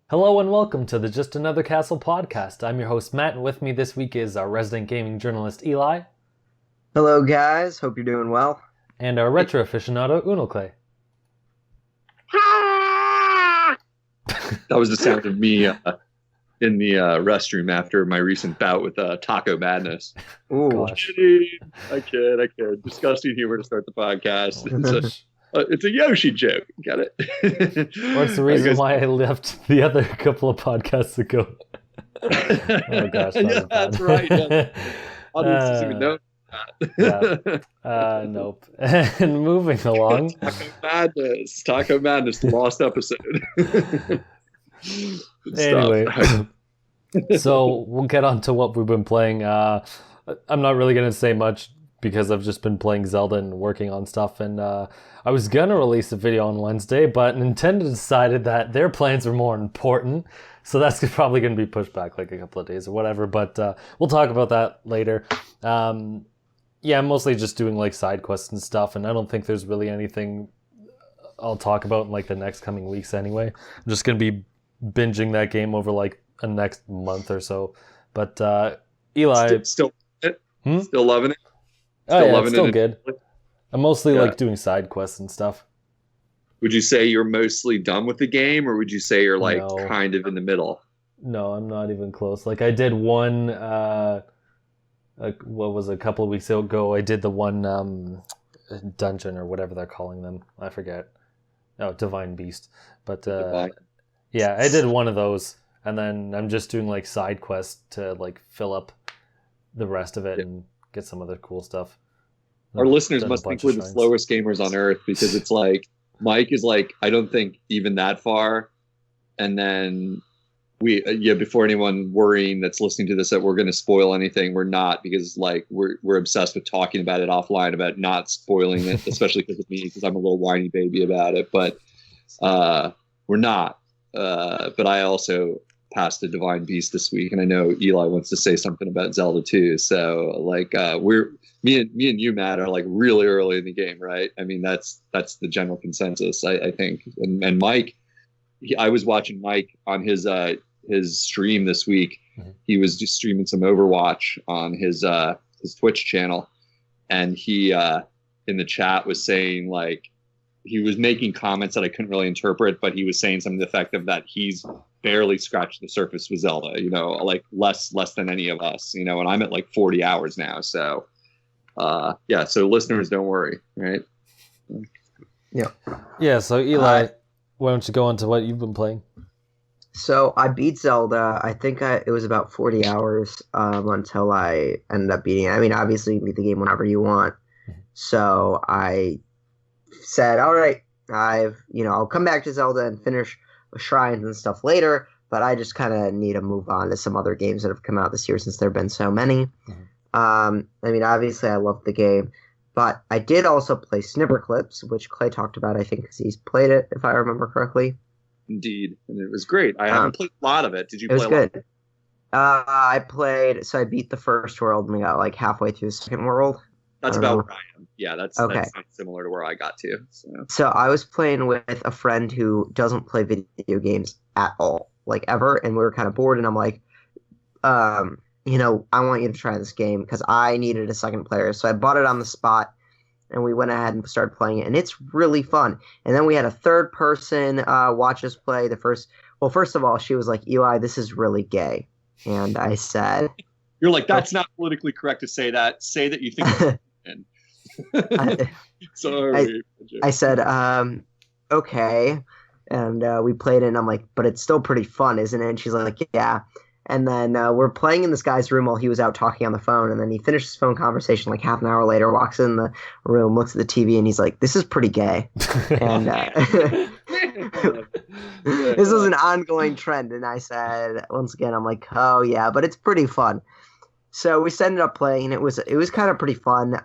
Hello and welcome to the Just Another Castle podcast. I'm your host Matt, and with me this week is our resident gaming journalist Eli. Hello guys, hope you're doing well. And our retro aficionado Unoclay. That was the sound of me in the restroom after my recent bout with Taco Madness. Ooh. Gosh. I kid. Disgusting humor to start the podcast. It's a Yoshi joke. Got it? What's the reason why I left the other couple of podcasts ago? Oh gosh, yeah, that's right. Yeah. Audience doesn't even know that. Nope. And moving along. Taco Madness, the lost episode. Anyway, so we'll get on to what we've been playing. I'm not really going to say much because I've just been playing Zelda and working on stuff, and I was going to release a video on Wednesday, but Nintendo decided that their plans are more important, so that's probably going to be pushed back like a couple of days or whatever, but we'll talk about that later. Yeah, I'm mostly just doing like side quests and stuff, and I don't think there's really anything I'll talk about in like the next coming weeks anyway. I'm just going to be binging that game over like a next month or so. But Eli... Still loving it? It's still good. I'm mostly like doing side quests and stuff. Would you say you're mostly done with the game, or would you say you're like No. kind of in the middle? No, I'm not even close. Like I did one, what was it, a couple of weeks ago, I did the one dungeon or whatever they're calling them. I forget. Oh, Divine Beast. But yeah, I did one of those, and then I'm just doing like side quests to like fill up the rest of it and get some other cool stuff. Our listeners must think we're the slowest gamers on earth, because it's like Mike is like, I don't think even that far, and then before anyone worrying that's listening to this that we're going to spoil anything, we're not, because like we're obsessed with talking about it offline, about not spoiling it, especially because of me, because I'm a little whiny baby about it, but we're not. But I also passed the Divine Beast this week, and I know Eli wants to say something about Zelda too. So like me and you, Matt, are like really early in the game, right? I mean, that's the general consensus, I think. And Mike, I was watching Mike on his stream this week. Mm-hmm. He was just streaming some Overwatch on his Twitch channel, and he in the chat was saying, like, he was making comments that I couldn't really interpret, but he was saying something to the effect of that he's barely scratched the surface with Zelda, you know, like less than any of us, you know, and I'm at like 40 hours now. So, so listeners, don't worry, right? Yeah. Yeah, so Eli, why don't you go on to what you've been playing? So I beat Zelda. I think it was about 40 hours until I ended up beating it. I mean, obviously you beat the game whenever you want. So I said, all right, I'll come back to Zelda and finish shrines and stuff later, but I just kind of need to move on to some other games that have come out this year since there have been so many. Mm-hmm. I mean, obviously I love the game, but I did also play Snipperclips, which Clay talked about, I think, because he's played it, if I remember correctly. Indeed, and it was great. I haven't played a lot of it. Did you play a lot? It was good. I beat the first world and we got like halfway through the second world. That's about where I am. Yeah, that's similar to where I got to. So I was playing with a friend who doesn't play video games at all, like ever, and we were kind of bored, and I'm like, I want you to try this game, because I needed a second player. So I bought it on the spot, and we went ahead and started playing it, and it's really fun. And then we had a third person watch us play. First of all, she was like, Eli, this is really gay. And I said... You're like, that's not politically correct to say that. Say that you think... Sorry. I said, okay. And we played it, and I'm like, but it's still pretty fun, isn't it? And she's like, yeah. And then we're playing in this guy's room while he was out talking on the phone, and then he finished his phone conversation like half an hour later, walks in the room, looks at the TV, and he's like, this is pretty gay. And this was an ongoing trend, and I said, once again, I'm like, oh yeah, but it's pretty fun. So we ended up playing, and it was kind of pretty fun.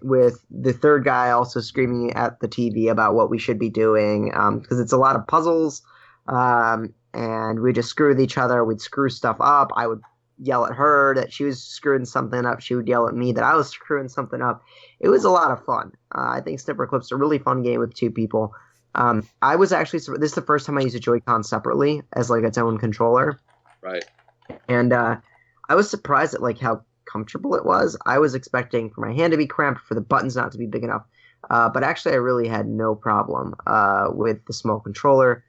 With the third guy also screaming at the TV about what we should be doing, because it's a lot of puzzles, and we just screw with each other. We'd screw stuff up. I would yell at her that she was screwing something up. She would yell at me that I was screwing something up. It was a lot of fun. I think Snipperclips is a really fun game with two people. I was actually this is the first time I used a Joy-Con separately as like its own controller. Right. And I was surprised at like how comfortable it was. I was expecting for my hand to be cramped, for the buttons not to be big enough. But actually I really had no problem with the small controller.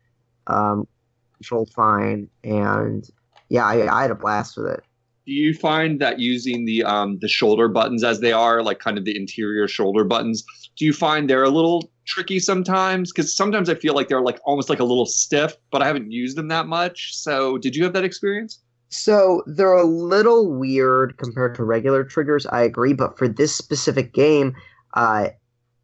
Controlled fine, and yeah, I had a blast with it. Do you find that using the shoulder buttons as they are, like kind of the interior shoulder buttons, do you find they're a little tricky sometimes? Because sometimes I feel like they're like almost like a little stiff, but I haven't used them that much. So did you have that experience? So they're a little weird compared to regular triggers, I agree, but for this specific game,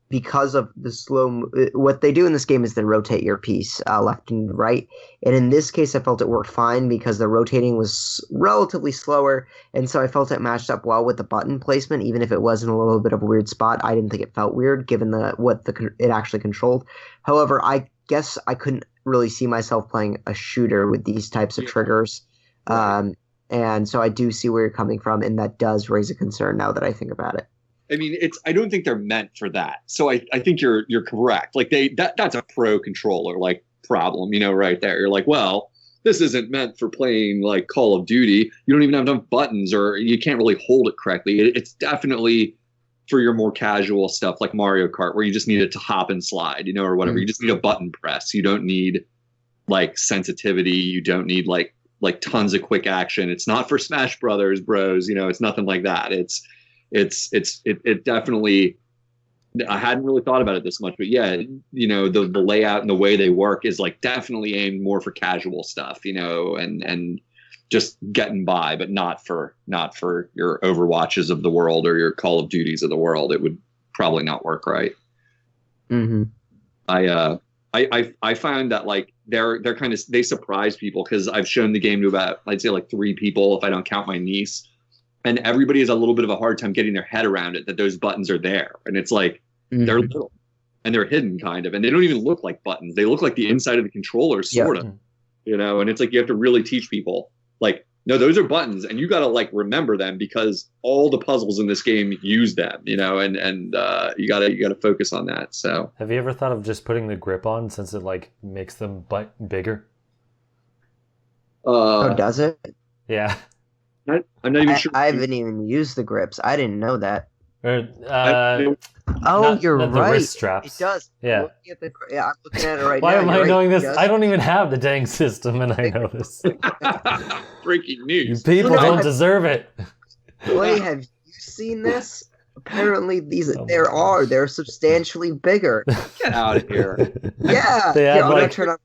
because of the what they do in this game is they rotate your piece left and right. And in this case, I felt it worked fine because the rotating was relatively slower. And so I felt it matched up well with the button placement, even if it was in a little bit of a weird spot. I didn't think it felt weird given it actually controlled. However, I guess I couldn't really see myself playing a shooter with these types of triggers. And so I do see where you're coming from. And that does raise a concern now that I think about it. I mean, I don't think they're meant for that. So I think you're correct. Like that's a pro controller like problem, right there. You're like, well, this isn't meant for playing like Call of Duty. You don't even have enough buttons, or you can't really hold it correctly. It's definitely for your more casual stuff like Mario Kart, where you just need it to hop and slide, or whatever. Mm-hmm. You just need a button press. You don't need like sensitivity. You don't need like tons of quick action. It's not for Smash Brothers, bros. It's nothing like that. It definitely, I hadn't really thought about it this much, but yeah, the layout and the way they work is like definitely aimed more for casual stuff, and just getting by, but not for your Overwatches of the world or your Call of Duties of the world. It would probably not work right. Mm-hmm. I found that like they're kind of, they surprise people because I've shown the game to about, I'd say like 3 people if I don't count my niece. And everybody has a little bit of a hard time getting their head around it, that those buttons are there. And it's like, they're little and they're hidden kind of, and they don't even look like buttons. They look like the inside of the controller, sort of, and it's like, you have to really teach people like, no, those are buttons and you got to like remember them because all the puzzles in this game use them, and you gotta focus on that. So have you ever thought of just putting the grip on, since it like makes them bigger? Does it? Yeah. I'm not even sure. I haven't even used the grips. I didn't know that. You're right. The wrist straps. It does. Yeah. I'm looking at it right Why now. am I knowing this? I don't even have the dang system, and I know this. Breaking news. You people don't deserve it. Boy, have you seen this? Apparently, they're substantially bigger. Get out of here. Yeah. I'm gonna turn on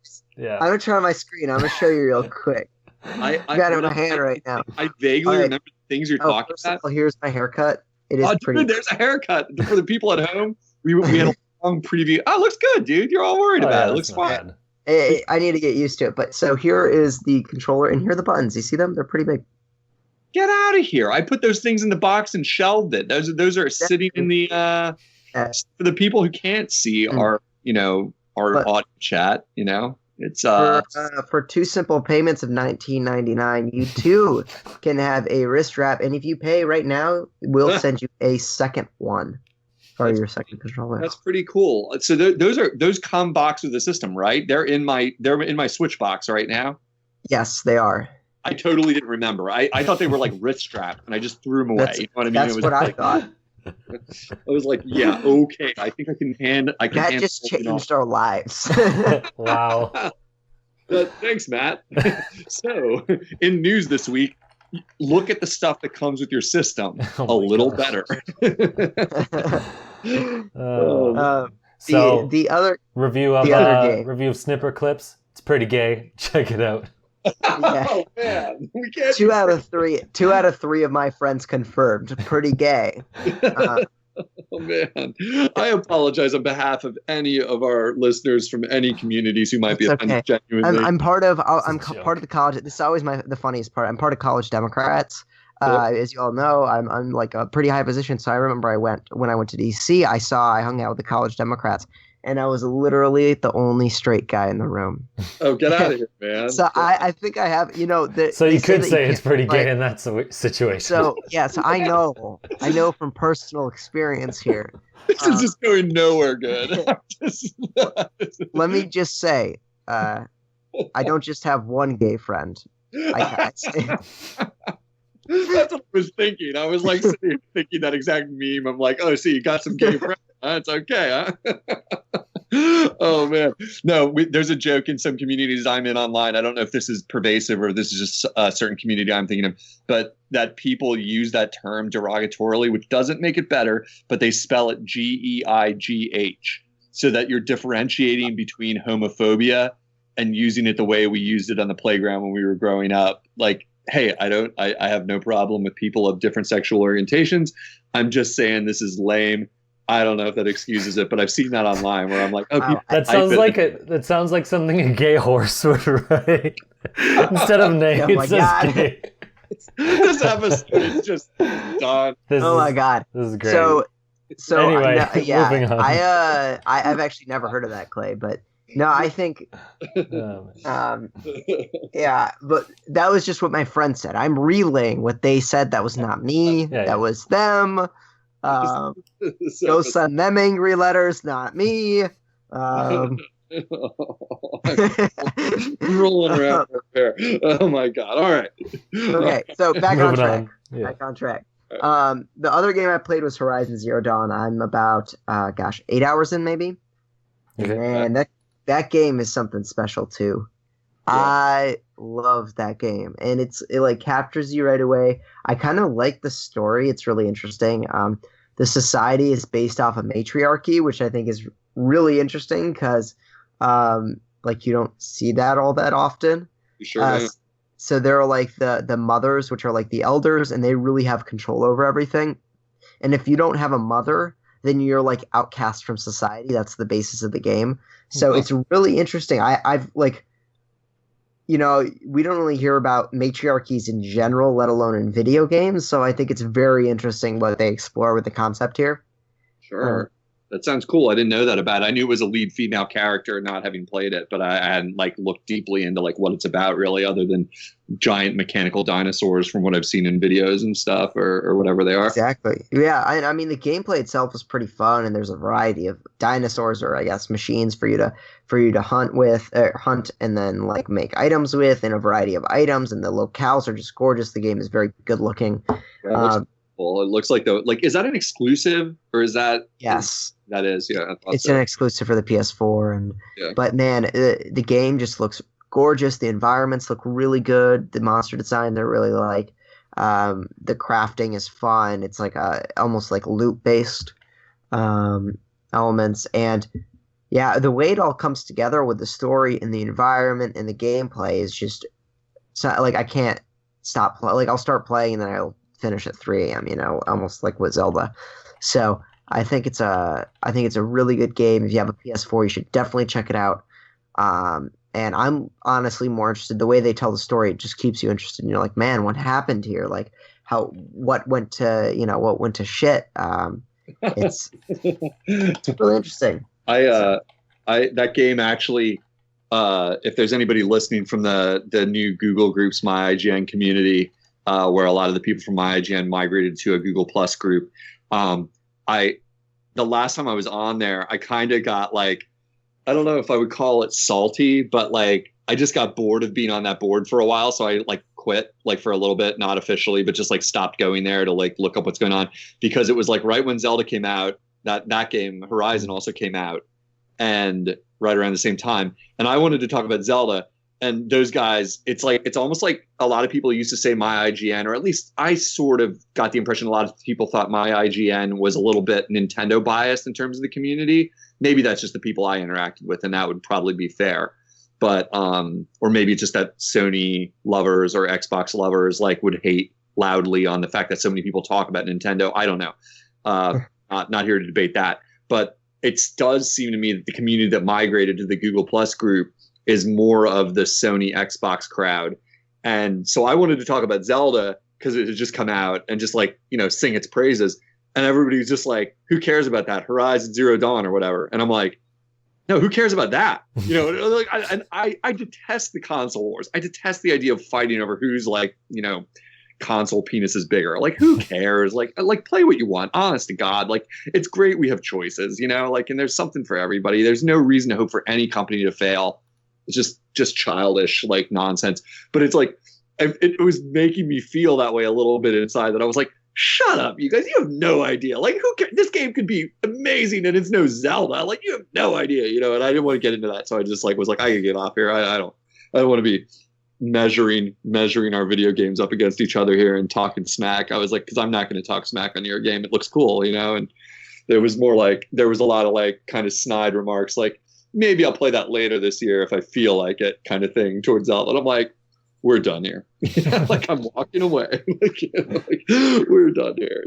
my screen. I'm gonna show you real quick. I got it in my hand right now. I vaguely remember the things you're talking about. All, here's my haircut. It is pretty. Dude, there's a haircut for the people at home. We had a long preview. Oh, it looks good, dude. You're all worried about it. It looks fine. I need to get used to it. But so here is the controller, and here are the buttons. You see them? They're pretty big. Get out of here! I put those things in the box and shelved it. Those are sitting in the for the people who can't see our audio chat. It's for 2 simple payments of $19.99, you too can have a wrist wrap, and if you pay right now, we'll send you a second one for your second controller. That's pretty cool. So those come box with the system, right? They're in my Switch box right now. Yes, they are. I totally didn't remember. I thought they were like wrist straps, and I just threw them away. You know what I mean? That's what I thought. I was like, yeah, okay. I think I can hand. That just changed our lives. Wow. Thanks, Matt. So, in news this week, look at the stuff that comes with your system a little better. So the other review of Snipperclips. It's pretty gay. Check it out. Yeah. Oh man, we can't. 2 out of 3. 2 out of 3 of my friends confirmed. Pretty gay. Oh man, I apologize on behalf of any of our listeners from any communities who might be offended. Genuinely, I'm part of the college. This is always the funniest part. I'm part of College Democrats, As you all know, I'm like a pretty high position. So I remember when I went to DC, I hung out with the college Democrats, and I was literally the only straight guy in the room. Oh, get out of here, man! So I think I have, So you could say it's pretty gay in that situation. So yeah, so I know from personal experience here. This is just going nowhere good. Let me just say, I don't just have one gay friend. That's what I was thinking. I was like thinking that exact meme. I'm like, oh, see, you got some gay friends. It's okay, huh? Oh man, no. There's a joke in some communities I'm in online. I don't know if this is pervasive or this is just a certain community I'm thinking of, but that people use that term derogatorily, which doesn't make it better, but they spell it Geigh, so that you're differentiating between homophobia and using it the way we used it on the playground when we were growing up. Like, hey, I have no problem with people of different sexual orientations. I'm just saying this is lame. I don't know if that excuses it, but I've seen that online where I'm like, oh, that sounds like something a gay horse would write. Instead of name, it says gay. This episode is just done. My god, this is great. So anyway, moving on. I've actually never heard of that, Clay, but no, I think, yeah, but that was just what my friend said. I'm relaying what they said. That was not me. That was them. Go send them angry letters, not me. Rolling around there. Oh my god! All right. Okay, so back on track. Yeah. Back on track. The other game I played was Horizon Zero Dawn. I'm about 8 hours in maybe, and that game is something special too. Yeah. I love that game, and it like captures you right away. I kind of like the story. It's really interesting. The society is based off of matriarchy, which I think is really interesting because like you don't see that all that often. You sure do. So there are like the mothers, which are like the elders, and they really have control over everything. And if you don't have a mother, then you're like outcast from society. That's the basis of the game. So it's really interesting. I've like, we don't really hear about matriarchies in general, let alone in video games. So I think it's very interesting what they explore with the concept here. Sure. That sounds cool. I didn't know that about it. I knew it was a lead female character, not having played it, but I hadn't like looked deeply into like what it's about really, other than giant mechanical dinosaurs from what I've seen in videos and stuff or whatever they are. Exactly. Yeah. I mean, the gameplay itself is pretty fun, and there's a variety of dinosaurs, or I guess machines for you to hunt and then like make items with, and a variety of items, and the locales are just gorgeous. The game is very good looking. Yeah, it looks like is that an exclusive, or is that? Yes. That is, yeah. It's an exclusive for the PS4, but man, the game just looks gorgeous. The environments look really good. The monster design, they're really like. The crafting is fun. It's like almost like loot based elements, and yeah, the way it all comes together with the story and the environment and the gameplay is just like I can't stop playing. Like I'll start playing and then I'll finish at 3 a.m. Almost like with Zelda. So I think it's a really good game. If you have a PS4, you should definitely check it out. And I'm honestly more interested. The way they tell the story, it just keeps you interested. And you're like, man, what happened here? Like what went to shit. It's really interesting. That game actually, if there's anybody listening from the new Google Groups, My IGN community, where a lot of the people from My IGN migrated to a Google Plus group. The last time I was on there, I kind of got like, I don't know if I would call it salty, but like I just got bored of being on that board for a while. So I like quit like for a little bit, not officially, but just like stopped going there to like look up what's going on, because it was like right when Zelda came out, that game Horizon also came out, and right around the same time. And I wanted to talk about Zelda, and those guys, it's almost like a lot of people used to say My IGN, or at least I sort of got the impression a lot of people thought My IGN was a little bit Nintendo biased in terms of the community. Maybe that's just the people I interacted with, and that would probably be fair. But or maybe it's just that Sony lovers or Xbox lovers like would hate loudly on the fact that so many people talk about Nintendo. I don't know. Not here to debate that. But it does seem to me that the community that migrated to the Google Plus group is more of the Sony Xbox crowd. And so I wanted to talk about Zelda because it had just come out, and just like, sing its praises. And everybody's just like, who cares about that? Horizon Zero Dawn or whatever. And I'm like, no, who cares about that? Like, I detest the console wars. I detest the idea of fighting over who's like, console penis is bigger. Like, who cares? Like play what you want. Honest to God, like, it's great we have choices, like, and there's something for everybody. There's no reason to hope for any company to fail. It's just childish, like, nonsense. But it's like, it was making me feel that way a little bit inside, that I was like, shut up, you guys. You have no idea. Like, who cares? This game could be amazing and it's no Zelda. Like, you have no idea, and I didn't want to get into that. So I just was like, I can get off here. I don't want to be measuring our video games up against each other here and talking smack. I was like, because I'm not going to talk smack on your game. It looks cool, and there was a lot of like kind of snide remarks, like, maybe I'll play that later this year if I feel like it, kind of thing, towards Zelda. And I'm like, we're done here. Like, I'm walking away. We're done here,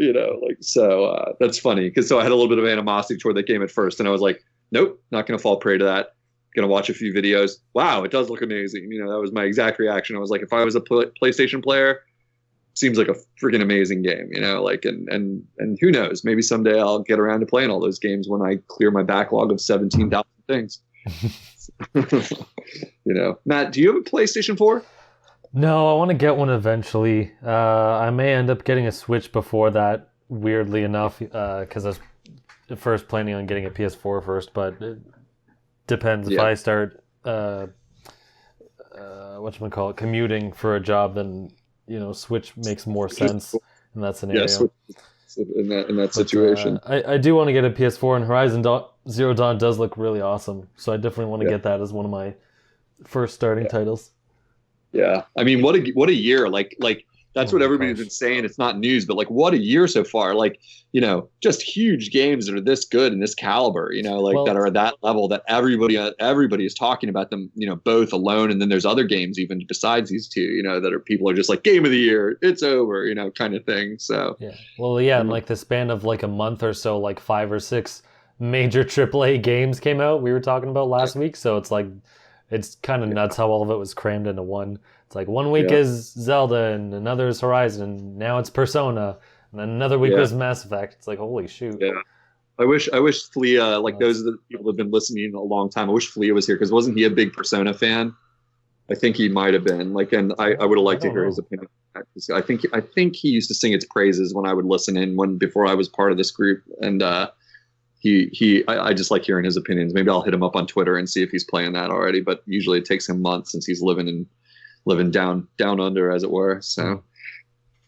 so that's funny, because I had a little bit of animosity toward that game at first, and I was like, nope, not going to fall prey to that. Going to watch a few videos. Wow, it does look amazing. That was my exact reaction. I was like, if I was a PlayStation player, seems like a freaking amazing game, like, and who knows, maybe someday I'll get around to playing all those games when I clear my backlog of 17,000 things. Matt, do you have a PlayStation 4? No, I want to get one eventually. I may end up getting a Switch before that, weirdly enough, because I was at first planning on getting a PS4 first, but it depends. If I start commuting for a job, then Switch makes more sense in that scenario. Yes, in that situation. I do want to get a PS4, and Horizon Zero Dawn does look really awesome, so I definitely want to get that as one of my first starting titles. Yeah, I mean, what a year! Like that's what everybody's been saying. It's not news, but like, what a year so far! Like, just huge games that are this good and this caliber. That are at that level that everybody is talking about them. Both alone, and then there's other games even besides these two. That people are just like, game of the year, it's over. Kind of thing. So yeah, well, yeah, in like the span of like a month or so, like 5 or 6 major AAA games came out. We were talking about last week, so it's like. It's kind of nuts how all of it was crammed into one. It's like one week is Zelda, and another is Horizon, and now it's Persona, and then another week was Mass Effect. It's like, holy shoot. Yeah. I wish Flea, like, those are the people that have been listening a long time. I wish Flea was here, because wasn't he a big Persona fan? I think he might have been. Like, and I would have liked to hear his opinion. I think he used to sing its praises when I would listen in before I was part of this group, and I just like hearing his opinions. Maybe I'll hit him up on Twitter and see if he's playing that already. But usually it takes him months, since he's living down under, as it were. So,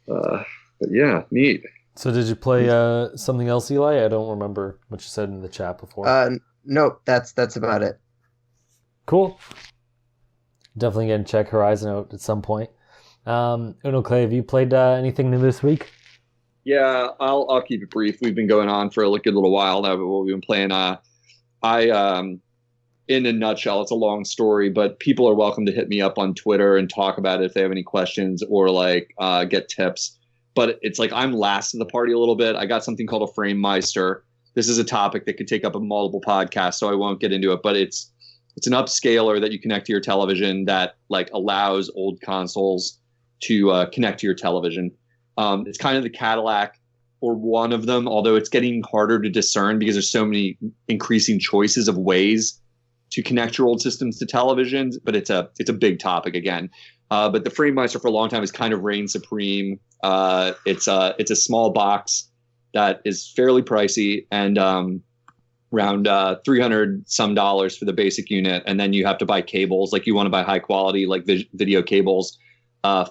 but yeah, neat. So did you play something else, Eli? I don't remember what you said in the chat before. Nope, that's about it. Cool. Definitely gonna check Horizon out at some point. Unoclay, have you played anything new this week? Yeah, I'll keep it brief. We've been going on for a good little while now, but we've been playing. In a nutshell, it's a long story, but people are welcome to hit me up on Twitter and talk about it if they have any questions, or like get tips. But it's like, I'm last to the party a little bit. I got something called a Framemeister. This is a topic that could take up a multiple podcasts, so I won't get into it. But it's an upscaler that you connect to your television that like allows old consoles to connect to your television. It's kind of the Cadillac, or one of them, although it's getting harder to discern because there's so many increasing choices of ways to connect your old systems to televisions. But it's a big topic again. But the Framemeister for a long time has kind of reigned supreme. It's a small box that is fairly pricey, and around $300 some for the basic unit, and then you have to buy cables. Like, you want to buy high quality like video cables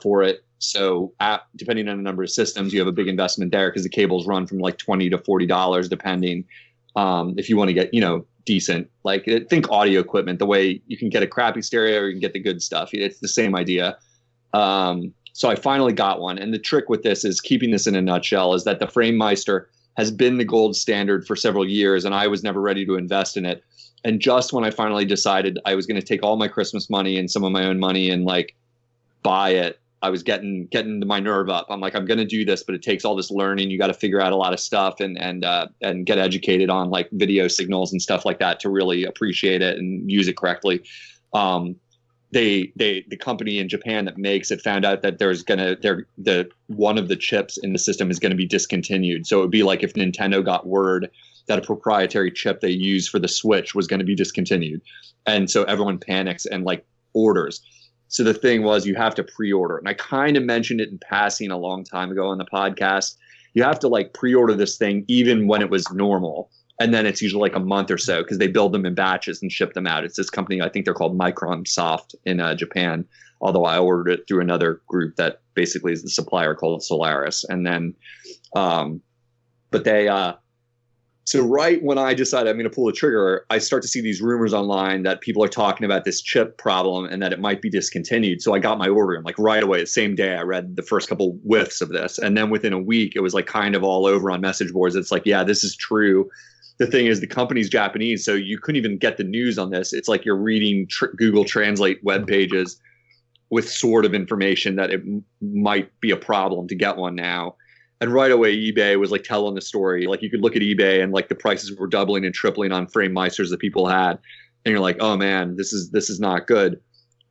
for it. So depending on the number of systems, you have a big investment there, because the cables run from like $20 to $40 depending. If you want to get decent, like, think audio equipment, the way you can get a crappy stereo or you can get the good stuff. It's the same idea. So I finally got one, and the trick with this is, keeping this in a nutshell, is that the Framemeister has been the gold standard for several years, and I was never ready to invest in it. And just when I finally decided I was going to take all my Christmas money and some of my own money and like buy it, I was getting my nerve up. I'm like, I'm going to do this, but it takes all this learning. You got to figure out a lot of stuff and get educated on like video signals and stuff like that to really appreciate it and use it correctly. the company in Japan that makes it found out that the one of the chips in the system is going to be discontinued. So it would be like if Nintendo got word that a proprietary chip they use for the Switch was going to be discontinued. And so everyone panics and like orders. So the thing was, you have to pre-order. And I kind of mentioned it in passing a long time ago on the podcast. You have to like pre-order this thing even when it was normal. And then it's usually like a month or so because they build them in batches and ship them out. It's this company, I think they're called Micronsoft in Japan, although I ordered it through another group that basically is the supplier called Solaris. And then, but they, so right when I decided I'm going to pull the trigger, I start to see these rumors online that people are talking about this chip problem and that it might be discontinued. So I got my order, and like right away, the same day, I read the first couple whiffs of this. And then within a week, it was like kind of all over on message boards. It's like, yeah, this is true. The thing is, the company's Japanese, so you couldn't even get the news on this. It's like you're reading Google Translate web pages with sort of information that it might be a problem to get one now. And right away, eBay was like telling the story. Like you could look at eBay and like the prices were doubling and tripling on Framemeisters that people had, and you're like, oh man, this is not good.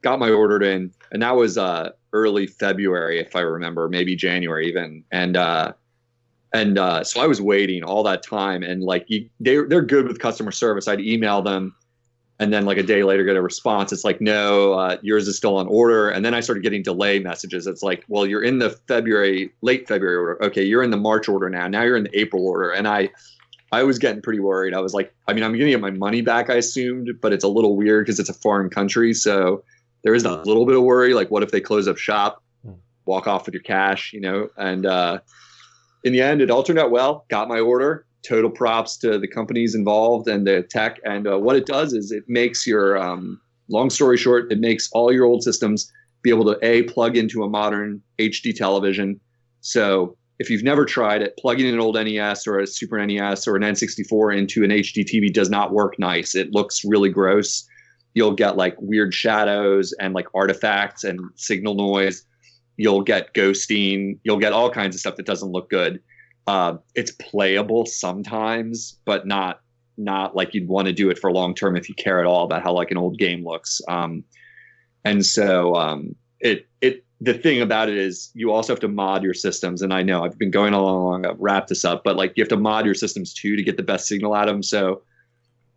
Got my order in, and that was early February, if I remember, maybe January even, and so I was waiting all that time, and like they're good with customer service. I'd email them, and then like a day later get a response. It's like, no, yours is still on order. And then I started getting delay messages. It's like, well, you're in the late February order. Okay, you're in the March order now. Now you're in the April order. And I was getting pretty worried. I was like, I mean, I'm going to get my money back, I assumed, but it's a little weird because it's a foreign country. So there is a little bit of worry. Like, what if they close up shop, walk off with your cash, you know? And in the end, it all turned out well. Got my order. Total props to the companies involved and the tech. And what it does is it makes your, long story short, it makes all your old systems be able to plug into a modern HD television. So if you've never tried it, plugging in an old NES or a Super NES or an N64 into an HD TV does not work nice. It looks really gross. You'll get like weird shadows and like artifacts and signal noise. You'll get ghosting. You'll get all kinds of stuff that doesn't look good. It's playable sometimes, but not like you'd want to do it for long term if you care at all about how like an old game looks. And so the thing about it is you also have to mod your systems. And I know I've been going along, I've wrapped this up, but like you have to mod your systems too to get the best signal out of them. So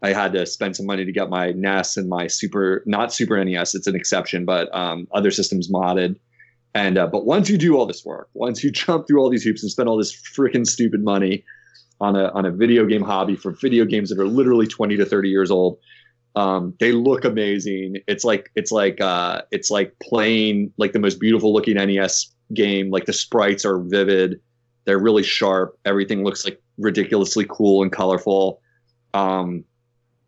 I had to spend some money to get my NES and my not Super NES, it's an exception, but other systems modded. And but once you do all this work, once you jump through all these hoops and spend all this freaking stupid money on a video game hobby for video games that are literally 20 to 30 years old, they look amazing. It's like playing like the most beautiful looking NES game. Like the sprites are vivid, they're really sharp. Everything looks like ridiculously cool and colorful.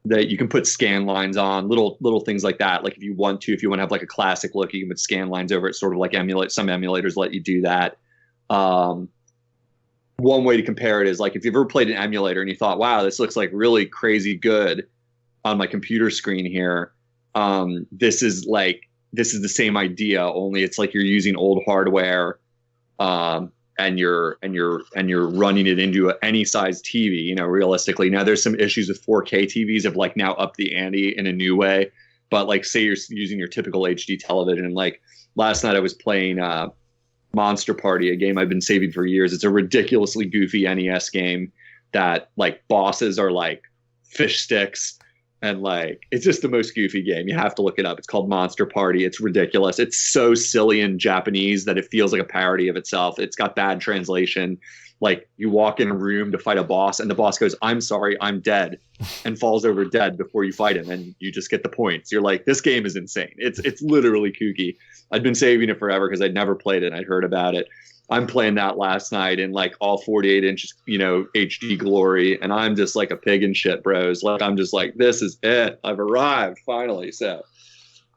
That you can put scan lines on, little things like that. Like if you want to have like a classic look, you can put scan lines over it, sort of like some emulators let you do that. One way to compare it is like if you've ever played an emulator and you thought, wow, this looks like really crazy good on my computer screen here. This is the same idea, only it's like you're using old hardware, and you're running it into any size TV, you know, realistically. Now there's some issues with 4K TVs have like now upped the ante in a new way, but like say you're using your typical HD television. Like last night I was playing Monster Party, a game I've been saving for years. It's a ridiculously goofy NES game that like bosses are like fish sticks. And like, it's just the most goofy game. You have to look it up. It's called Monster Party. It's ridiculous. It's so silly in Japanese that it feels like a parody of itself. It's got bad translation. Like you walk in a room to fight a boss and the boss goes, "I'm sorry, I'm dead," and falls over dead before you fight him. And you just get the points. You're like, this game is insane. It's literally kooky. I'd been saving it forever because I'd never played it. I'd heard about it. I'm playing that last night in like all 48 inches, you know, HD glory. And I'm just like a pig in shit, bros. Like, I'm just like, this is it. I've arrived finally. So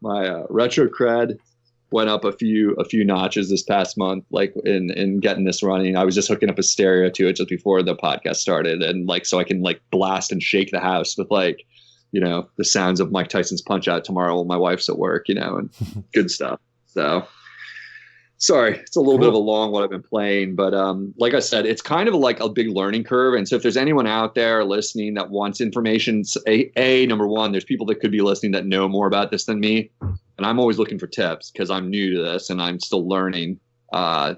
my retro cred went up a few notches this past month, like in getting this running. I was just hooking up a stereo to it just before the podcast started. And like, so I can like blast and shake the house with like, you know, the sounds of Mike Tyson's Punch Out tomorrow while my wife's at work, you know, and good stuff. So sorry, it's a little bit of a long what I've been playing, but like I said, it's kind of like a big learning curve. And so if there's anyone out there listening that wants information, number one, there's people that could be listening that know more about this than me, and and I'm always looking for tips because I'm new to this and I'm still learning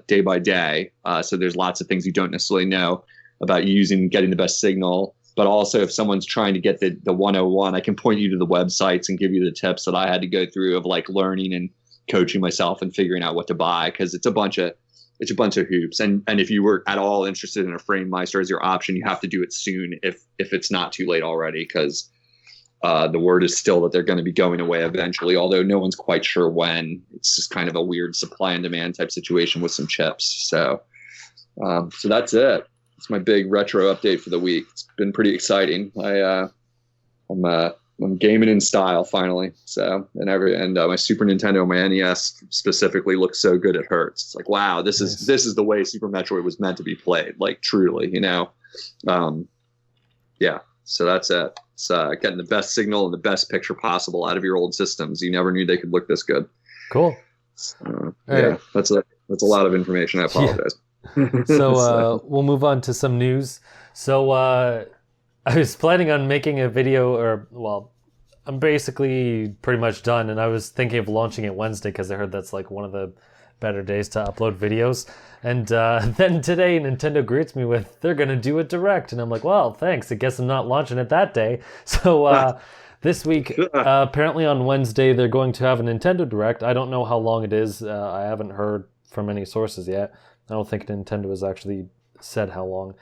day by day. So there's lots of things you don't necessarily know about getting the best signal. But also, if someone's trying to get the 101, I can point you to the websites and give you the tips that I had to go through of like learning and coaching myself and figuring out what to buy, because it's a bunch of hoops. And if you were at all interested in a Framemeister as your option, you have to do it soon if it's not too late already, because the word is still that they're going to be going away eventually, although no one's quite sure when. It's just kind of a weird supply and demand type situation with some chips. So that's it. It's my big retro update for the week. It's been pretty exciting. I'm gaming in style finally. So my Super Nintendo, my NES specifically looks so good it hurts. It's like, wow, this is the way Super Metroid was meant to be played. Like truly, yeah. So that's it. It's getting the best signal and the best picture possible out of your old systems. You never knew they could look this good. Cool. Yeah, that's a lot of information. I apologize. Yeah. So we'll move on to some news. So I was planning on making a video, I'm basically pretty much done, and I was thinking of launching it Wednesday because I heard that's like one of the better days to upload videos. And then today Nintendo greets me with, they're going to do a direct. And I'm like, well, thanks. I guess I'm not launching it that day. So this week, apparently on Wednesday, they're going to have a Nintendo Direct. I don't know how long it is. I haven't heard from any sources yet. I don't think Nintendo has actually said how long.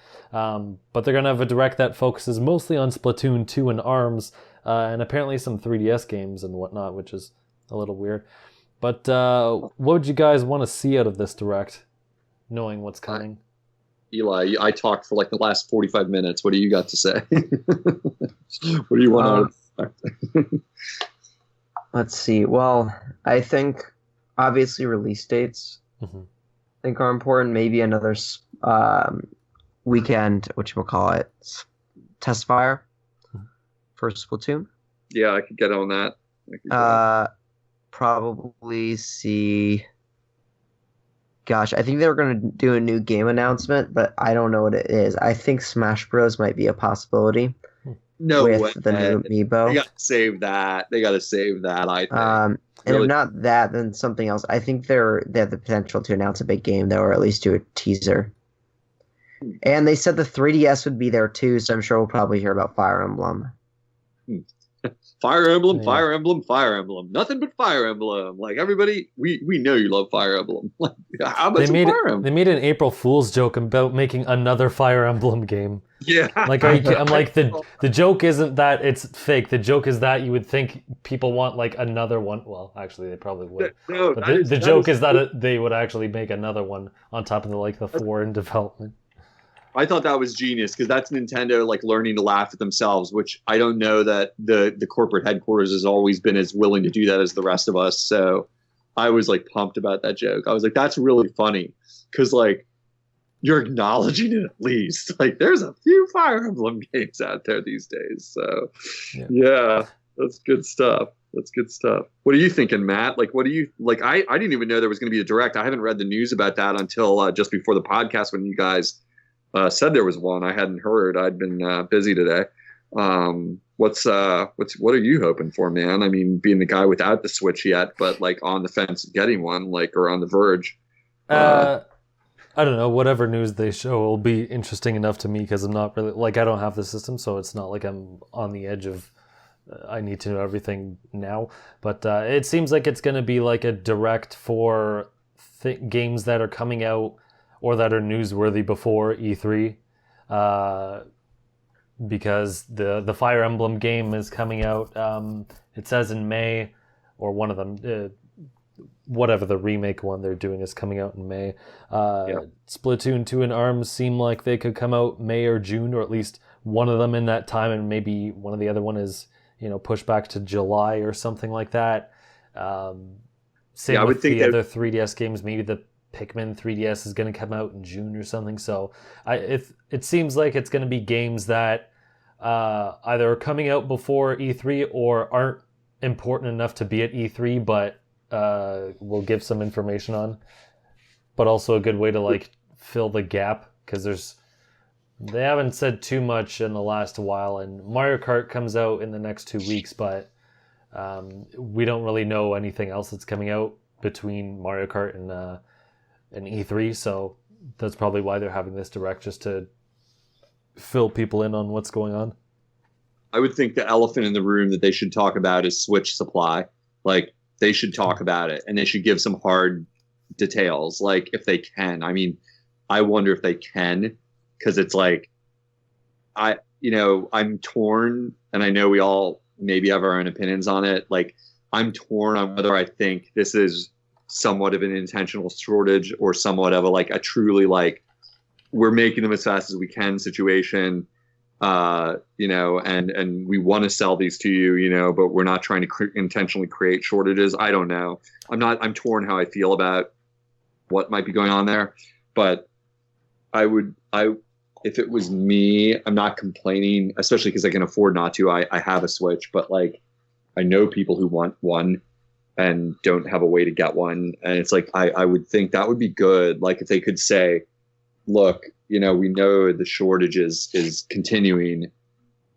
But they're going to have a Direct that focuses mostly on Splatoon 2 and ARMS, and apparently some 3DS games and whatnot, which is a little weird. But what would you guys want to see out of this Direct, knowing what's coming? Eli, I talked for like the last 45 minutes. What do you got to say? What do you want to expect? Let's see. Well, I think obviously release dates I think are important. Maybe another weekend, test fire for Splatoon. Yeah, I could get on that. Probably see. Gosh, I think they were going to do a new game announcement, but I don't know what it is. I think Smash Bros. Might be a possibility. No with way. The new amiibo. They got to save that. I think. And really? if not that, then something else. I think they have the potential to announce a big game, though, or at least do a teaser. And they said the 3DS would be there too, so I'm sure we'll probably hear about Fire Emblem. Fire Emblem, yeah. Fire Emblem, Fire Emblem. Nothing but Fire Emblem. Like everybody, we know you love Fire Emblem. Like, how about Fire Emblem? They made an April Fool's joke about making another Fire Emblem game. Yeah. Like, I'm like, the joke isn't that it's fake. The joke is that you would think people want like another one. Well, actually, they probably would. No, but the joke is that they would actually make another one on top of the 4 in development. I thought that was genius because that's Nintendo like learning to laugh at themselves, which I don't know that the corporate headquarters has always been as willing to do that as the rest of us. So I was like pumped about that joke. I was like, that's really funny because like you're acknowledging it at least. Like there's a few Fire Emblem games out there these days. So yeah, that's good stuff. That's good stuff. What are you thinking, Matt? Like, what do you like? I didn't even know there was going to be a Direct. I haven't read the news about that until just before the podcast when you guys said there was one. I hadn't heard. I'd been busy today. What are you hoping for, man? I mean, being the guy without the Switch yet, but like on the fence of getting one, like or on the verge. I don't know. Whatever news they show will be interesting enough to me because I'm not really like I don't have the system, so it's not like I'm on the edge of I need to know everything now. But it seems like it's going to be like a Direct for games that are coming out or that are newsworthy before E3, because the Fire Emblem game is coming out, it says in May, or one of them, whatever the remake one they're doing is coming out in May. Splatoon 2 and ARMS seem like they could come out May or June, or at least one of them in that time, and maybe one of the other one is pushed back to July or something like that. Same with the other 3DS games, maybe the Pikmin 3DS is going to come out in June or something. So it seems like it's going to be games that either are coming out before E3 or aren't important enough to be at E3, but we'll give some information on. But also a good way to like fill the gap because they haven't said too much in the last while. And Mario Kart comes out in the next 2 weeks, but We don't really know anything else that's coming out between Mario Kart and E3, so that's probably why they're having this direct, just to fill people in on what's going on. I would think the elephant in the room that they should talk about is Switch supply. Like, they should talk about it, and they should give some hard details, like, if they can. I mean, I wonder if they can, because it's like, I'm torn, and I know we all maybe have our own opinions on it. Like, I'm torn on whether I think this is somewhat of an intentional shortage or somewhat of a truly, like, we're making them as fast as we can situation, and we want to sell these to you, but we're not trying to intentionally create shortages. I don't know. I'm torn how I feel about what might be going on there, but if it was me, I'm not complaining, especially because I can afford not to. I have a Switch, but like, I know people who want one and don't have a way to get one. And it's like, I would think that would be good. Like, if they could say, look, we know the shortage is continuing,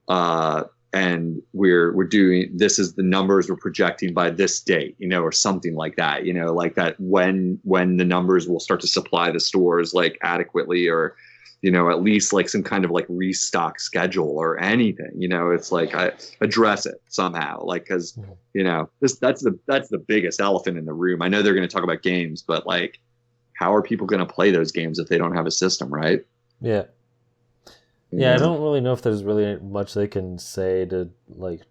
and we're doing, this is the numbers we're projecting by this date, or something like that, like that, when the numbers will start to supply the stores like adequately, or, at least like some kind of like restock schedule or anything, it's like, I address it somehow, like, cause that's the biggest elephant in the room. I know they're going to talk about games, but like, how are people going to play those games if they don't have a system, right? Yeah. Yeah, I don't really know if there's really much they can say to, like,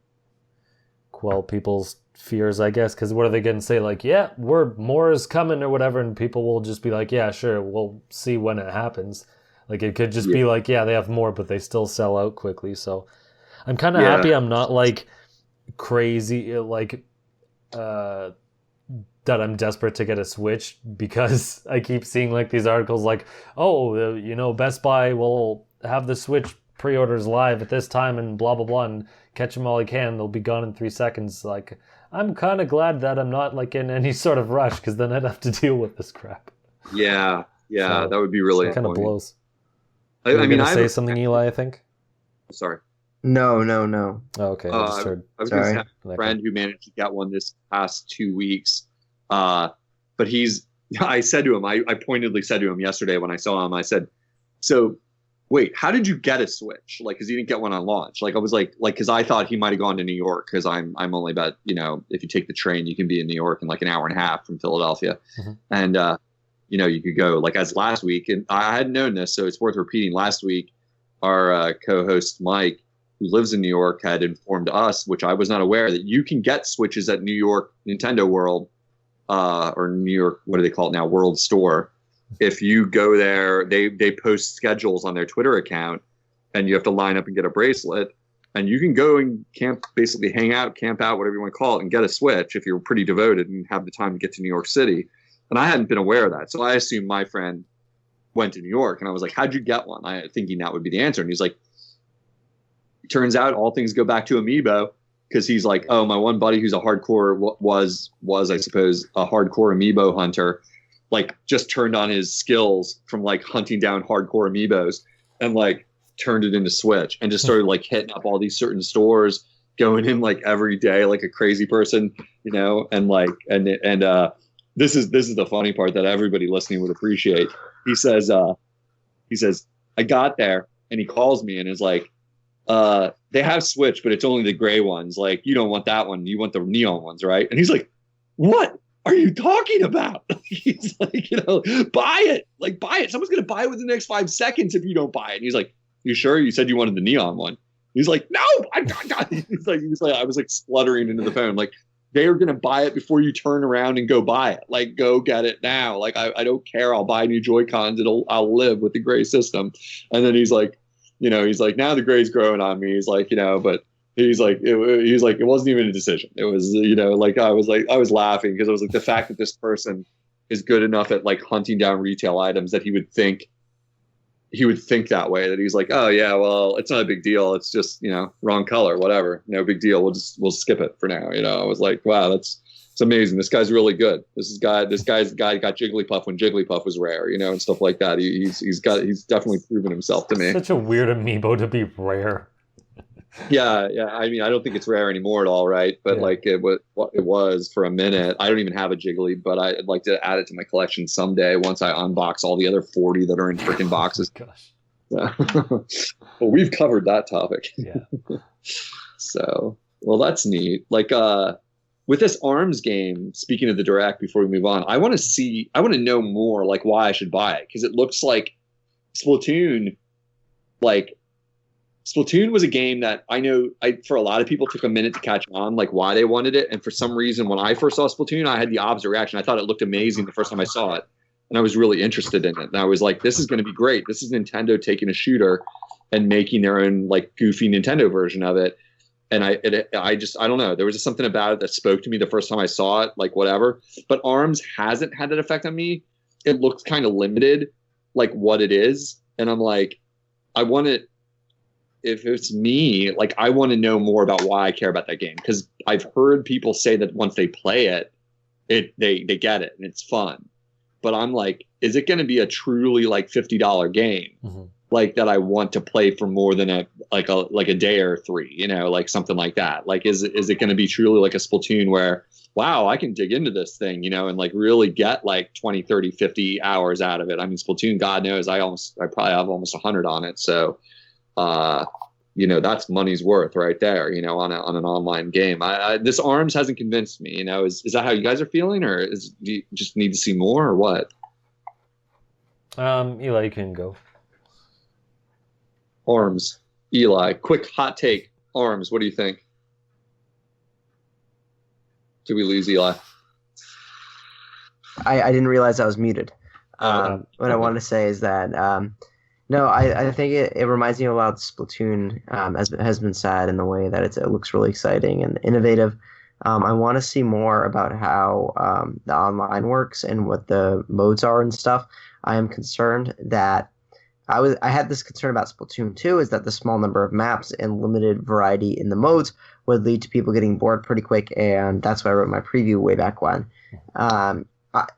quell people's fears, I guess, because what are they going to say? Like, yeah, more is coming or whatever, and people will just be like, yeah, sure, we'll see when it happens. Like, it could just be like, yeah, they have more, but they still sell out quickly. So I'm kind of happy I'm not, like, crazy, like, that I'm desperate to get a Switch, because I keep seeing like these articles like, oh, Best Buy will have the Switch pre-orders live at this time and blah, blah, blah, and catch them while you can. They'll be gone in 3 seconds. Like, I'm kind of glad that I'm not like in any sort of rush, because then I'd have to deal with this crap. Yeah, so, that would be really kind of blows. I mean, I say something, Eli, I think? Sorry. No. Oh, okay, I just heard. I was going to have a friend who managed to get one this past 2 weeks. But I said to him, I pointedly said to him yesterday when I saw him, I said, so wait, how did you get a Switch? Like, cause he didn't get one on launch. Like, I was like, cause I thought he might've gone to New York, cause I'm only about, if you take the train, you can be in New York in like an hour and a half from Philadelphia. Mm-hmm. And, you could go like as last week, and I hadn't known this, so it's worth repeating. Last week, our co-host Mike, who lives in New York, had informed us, which I was not aware, that you can get Switches at New York Nintendo World, or New York, what do they call it now, World Store. If you go there, they post schedules on their Twitter account, and you have to line up and get a bracelet, and you can go and basically camp out, whatever you want to call it, and get a Switch if you're pretty devoted and have the time to get to New York City. And I hadn't been aware of that, so I assumed my friend went to New York, and I was like, how'd you get one? Thinking that would be the answer. And he's like, turns out all things go back to Amiibo, because he's like, oh, my one buddy who's a hardcore was I suppose a hardcore Amiibo hunter, like just turned on his skills from like hunting down hardcore Amiibos and like turned it into Switch, and just started like hitting up all these certain stores, going in like every day like a crazy person, and like and this is the funny part that everybody listening would appreciate. He says I got there, and he calls me and is like, they have Switch, but it's only the gray ones. Like, you don't want that one. You want the neon ones, right? And he's like, what are you talking about? He's like, buy it. Like, buy it. Someone's going to buy it within the next 5 seconds if you don't buy it. And he's like, you sure? You said you wanted the neon one. He's like, no. He was like, I was like spluttering into the phone. Like, they are going to buy it before you turn around and go buy it. Like, go get it now. Like, I don't care. I'll buy new Joy-Cons. I'll live with the gray system. And then he's like, he's like, now the gray's growing on me. He's like, but he's like, it wasn't even a decision. It was, like, I was laughing, because I was like, the fact that this person is good enough at like hunting down retail items that he would think that way, that he's like, oh yeah, well, it's not a big deal. It's just, wrong color, whatever. No big deal. We'll skip it for now. I was like, wow, it's amazing. This guy's really good. This guy's the guy who got Jigglypuff when Jigglypuff was rare, and stuff like that. He's definitely proven himself to me. Such a weird amiibo to be rare. Yeah, yeah. I mean, I don't think it's rare anymore at all, right? But like it was for a minute. I don't even have a Jiggly, but I'd like to add it to my collection someday once I unbox all the other 40 that are in freaking boxes. Gosh. Well, we've covered that topic. Yeah. So, well, that's neat. Like, with this ARMS game, speaking of the Direct, before we move on, I want to know more, like, why I should buy it. Because it looks like Splatoon was a game that I know for a lot of people took a minute to catch on, like why they wanted it. And for some reason, when I first saw Splatoon, I had the opposite reaction. I thought it looked amazing the first time I saw it. And I was really interested in it. And I was like, this is going to be great. This is Nintendo taking a shooter and making their own like goofy Nintendo version of it. And I don't know. There was just something about it that spoke to me the first time I saw it, like whatever. But ARMS hasn't had that effect on me. It looks kind of limited, like what it is. And I'm like, I want it. If it's me, like I want to know more about why I care about that game. Because I've heard people say that once they play it, they get it and it's fun. But I'm like, is it going to be a truly like $50 game? Mm-hmm. Like that I want to play for more than a day or three, you know, like something like that. Like, is it going to be truly like a Splatoon where, wow, I can dig into this thing, you know, and like really get like 20, 30, 50 hours out of it. I mean, Splatoon, God knows, I probably have almost 100 on it. So, you know, that's money's worth right there, you know, on an online game. This ARMS hasn't convinced me, you know, is that how you guys are feeling, or do you just need to see more, or what? Eli, you can go. ARMS. Eli, quick hot take. ARMS, what do you think? Did we lose Eli? I didn't realize I was muted. What I wanted to say is that no, I think it reminds me a lot of Splatoon, as has been said, in the way that it looks really exciting and innovative. I want to see more about how the online works and what the modes are and stuff. I am concerned that I had this concern about Splatoon 2, is that the small number of maps and limited variety in the modes would lead to people getting bored pretty quick, and that's why I wrote my preview way back when.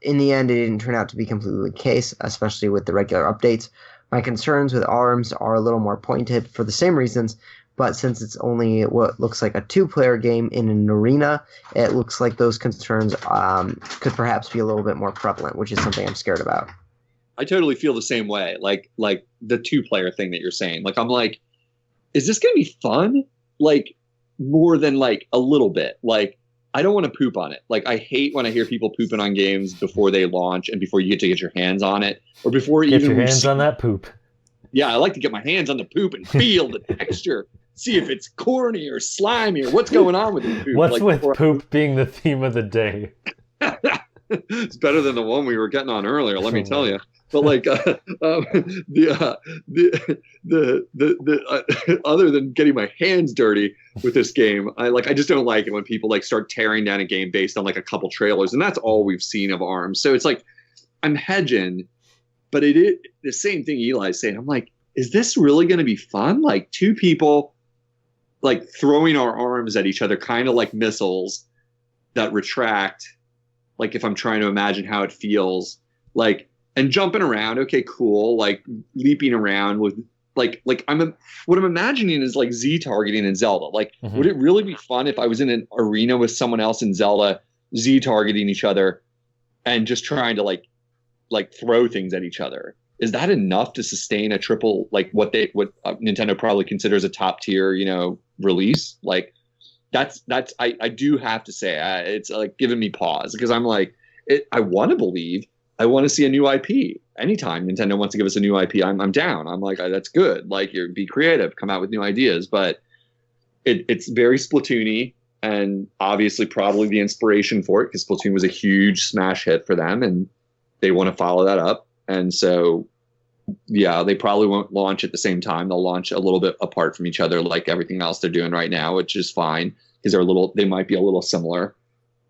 In the end, it didn't turn out to be completely the case, especially with the regular updates. My concerns with ARMS are a little more pointed for the same reasons, but since it's only what looks like a two-player game in an arena, it looks like those concerns could perhaps be a little bit more prevalent, which is something I'm scared about. I totally feel the same way. Like the two-player thing that you're saying. Like, I'm like, is this going to be fun? Like, more than like a little bit. Like, I don't want to poop on it. Like, I hate when I hear people pooping on games before they launch and before you get to get your hands on it, or before get your hands on that poop. Yeah, I like to get my hands on the poop and feel the texture, see if it's corny or slimy or what's going on with the poop. What's with poop being the theme of the day? It's better than the one we were getting on earlier, let me tell you. But like the other than getting my hands dirty with this game, I just don't like it when people like start tearing down a game based on like a couple trailers, and that's all we've seen of ARMS. So it's like I'm hedging, but it is the same thing Eli's saying. I'm like, is this really going to be fun? Like two people like throwing our arms at each other, kind of like missiles that retract. Like if I'm trying to imagine how it feels, like. And jumping around, okay, cool. Like leaping around with, what I'm imagining is like Z targeting in Zelda. Like, would it really be fun if I was in an arena with someone else in Zelda, Z targeting each other, and just trying to like throw things at each other? Is that enough to sustain a triple, like what Nintendo probably considers a top tier, you know, release? Like, that's I do have to say, it's like giving me pause, because I'm like, I want to believe. I want to see a new IP. Anytime Nintendo wants to give us a new IP, I'm down. I'm like, that's good. Like, be creative, come out with new ideas. But it's very Splatoon-y, and obviously probably the inspiration for it, because Splatoon was a huge smash hit for them, and they want to follow that up. And so, yeah, they probably won't launch at the same time. They'll launch a little bit apart from each other, like everything else they're doing right now, which is fine, because they might be a little similar.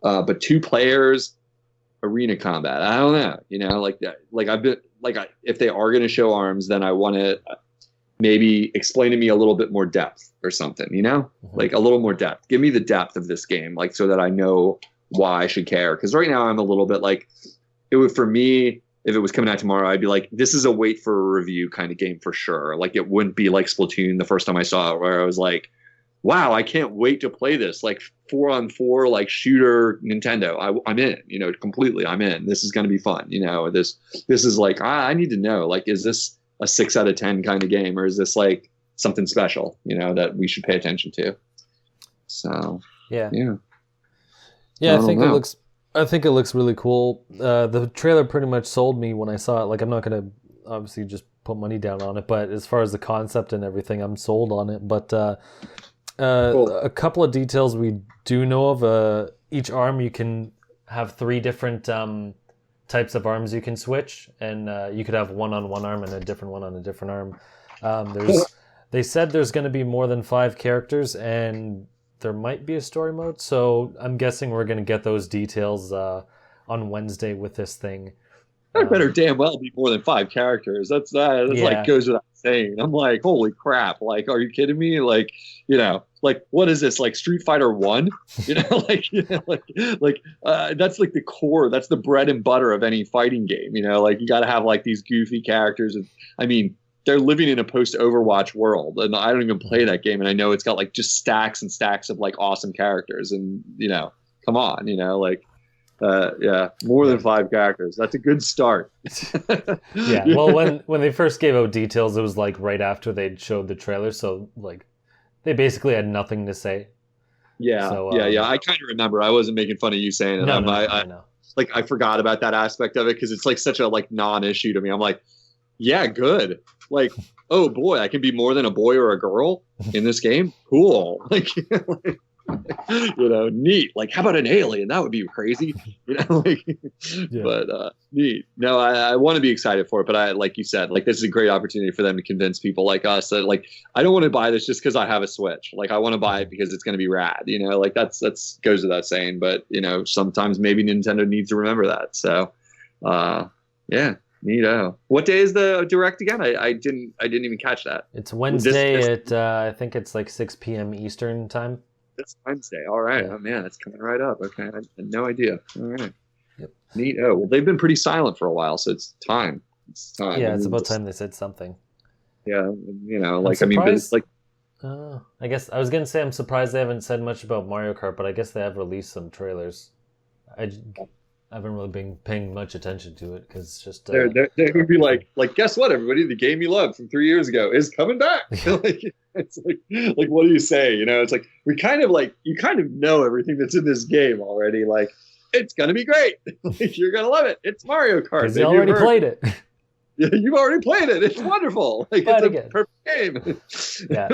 But two players, arena combat, I don't know, you know, like that. Like if they are going to show ARMS, then I want to maybe explain to me a little bit more depth or something, you know, like a little more depth. Give me the depth of this game, like, so that I know why I should care. Because right now I'm a little bit like, it would, for me, if it was coming out tomorrow, I'd be like, this is a wait for a review kind of game for sure. Like, it wouldn't be like Splatoon the first time I saw it, where I was like, wow, I can't wait to play this, like 4-on-4, like shooter Nintendo. I'm in, completely. I'm in. This is going to be fun. This is like, I need to know, like, is this a 6 out of 10 kind of game, or is this like something special, that we should pay attention to? So yeah. I think it looks really cool. The trailer pretty much sold me when I saw it. Like, I'm not gonna obviously just put money down on it, but as far as the concept and everything, I'm sold on it. But cool. A couple of details we do know of. Each arm, you can have 3 different types of arms you can switch, and you could have one on one arm and a different one on a different arm. They said there's going to be more than 5 characters, and there might be a story mode, so I'm guessing we're going to get those details on Wednesday with this thing. That better damn well be more than 5 characters. That's like goes without saying. I'm like, holy crap! Like, are you kidding me? Like, like what is this? Like Street Fighter 1? Like that's like the core. That's the bread and butter of any fighting game. Like you got to have like these goofy characters. And I mean, they're living in a post Overwatch world, and I don't even play that game, and I know it's got like just stacks and stacks of like awesome characters, and come on, like. More than 5 characters. That's a good start. Yeah. Well, when they first gave out details, it was like right after they'd showed the trailer, so like they basically had nothing to say. Yeah. So, yeah. I kind of remember. I wasn't making fun of you saying it. No, like I forgot about that aspect of it because it's like such a like non-issue to me. I'm like, yeah, good. Like, oh boy, I can be more than a boy or a girl in this game. Cool. Like. Neat. Like, how about an alien? That would be crazy. But neat. No, I want to be excited for it, but I, like you said, like this is a great opportunity for them to convince people like us that like I don't want to buy this just because I have a Switch. Like I want to buy it because it's going to be rad. Like that's goes without saying. But sometimes maybe Nintendo needs to remember that. So, yeah. Neato. What day is the direct again? I didn't even catch that. It's Wednesday at I think it's like 6 p.m. Eastern time. It's Wednesday. All right. Yeah. Oh man, that's coming right up. Okay, I had no idea. All right. Yep. Neat. Oh well, they've been pretty silent for a while, so it's time. It's time. Yeah, it's about time they said something. Yeah, like I mean, like. I guess I was gonna say I'm surprised they haven't said much about Mario Kart, but I guess they have released some trailers. I haven't really been paying much attention to it because it's just they would be like guess what, everybody, the game you loved from 3 years ago is coming back. Like it's like what do you say? It's like you kind of know everything that's in this game already. Like it's gonna be great. Like you're gonna love it. It's Mario Kart. Because you already played it. Yeah, you've already played it. It's wonderful. Like it's a perfect game. Yeah.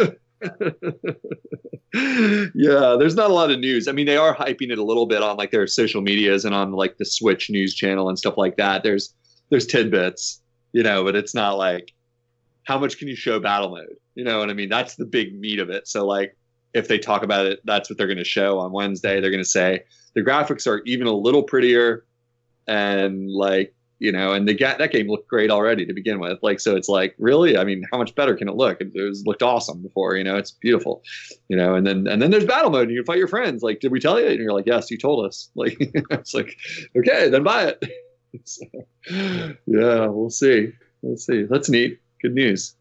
Yeah, there's not a lot of news. I mean, they are hyping it a little bit on like their social medias and on like the Switch news channel and stuff like that. There's tidbits, but it's not like how much can you show battle mode? You know what I mean? That's the big meat of it. So like if they talk about it, that's what they're going to show on Wednesday. They're going to say the graphics are even a little prettier and like and that game looked great already to begin with. Like, so it's like, really? I mean, how much better can it look? It looked awesome before, it's beautiful, and then there's battle mode and you can fight your friends. Like, did we tell you? And you're like, yes, you told us. Like, it's like, okay, then buy it. So, yeah, we'll see. That's neat. Good news.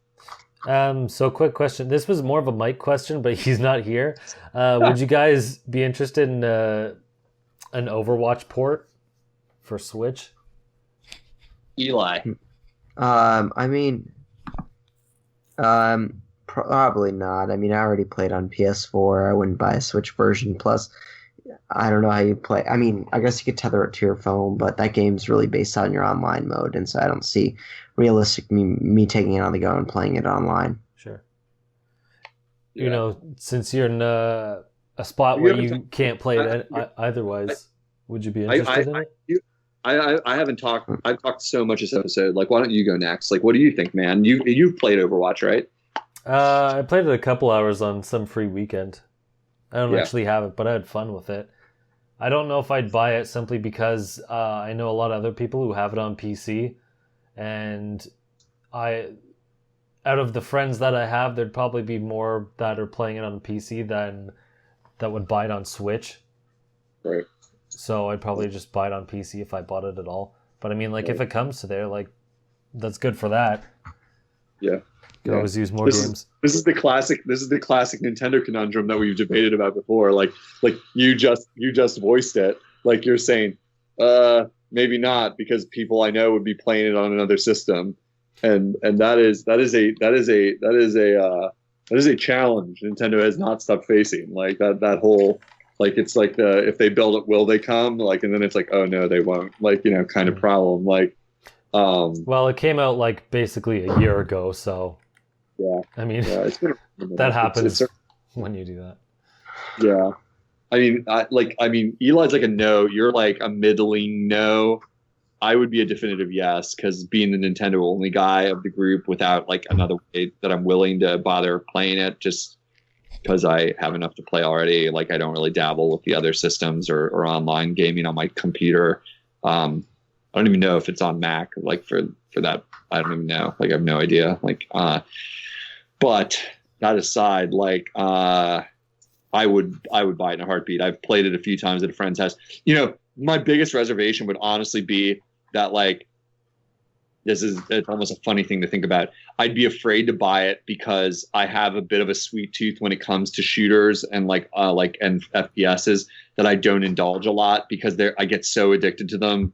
So quick question. This was more of a Mike question, but he's not here. Would you guys be interested in an Overwatch port for Switch? Eli. I mean, probably not. I mean, I already played on PS4. I wouldn't buy a Switch version. Plus, I don't know how you play. I mean, I guess you could tether it to your phone, but that game's really based on your online mode, and so I don't see realistic me taking it on the go and playing it online. Sure. Yeah. Since you're in a spot where you can't play it eitherwise, would you be interested in it? I haven't talked. I've talked so much this episode. Like, why don't you go next? Like, what do you think, man? You've played Overwatch, right? I played it a couple hours on some free weekend. I don't actually have it, but I had fun with it. I don't know if I'd buy it simply because I know a lot of other people who have it on PC, and out of the friends that I have, there'd probably be more that are playing it on PC than that would buy it on Switch. Right. So I'd probably just buy it on PC if I bought it at all. But I mean, like, if it comes to there, like, that's good for that. Yeah. Could always use more games. This is the classic Nintendo conundrum that we've debated about before. Like you just voiced it. Like you're saying, maybe not, because people I know would be playing it on another system, and that is a challenge Nintendo has not stopped facing. Like that whole, like, it's like if they build it, will they come? Like, and then it's like, oh no, they won't. Like, kind of problem. Like, well, it came out like basically a year ago, so yeah. I mean, it's been that happens when you do that. Yeah. I mean, Eli's like a no. You're like a middling no. I would be a definitive yes, because being the Nintendo only guy of the group without like another way that I'm willing to bother playing it, just because I have enough to play already. Like, I don't really dabble with the other systems or online gaming on my computer. I don't even know if it's on Mac. Like for that, I don't even know. Like, I have no idea. Like, but that aside, like, I would buy it in a heartbeat. I've played it a few times at a friend's house. My biggest reservation would honestly be that, like, it's almost a funny thing to think about. I'd be afraid to buy it because I have a bit of a sweet tooth when it comes to shooters and and FPSs, that I don't indulge a lot because I get so addicted to them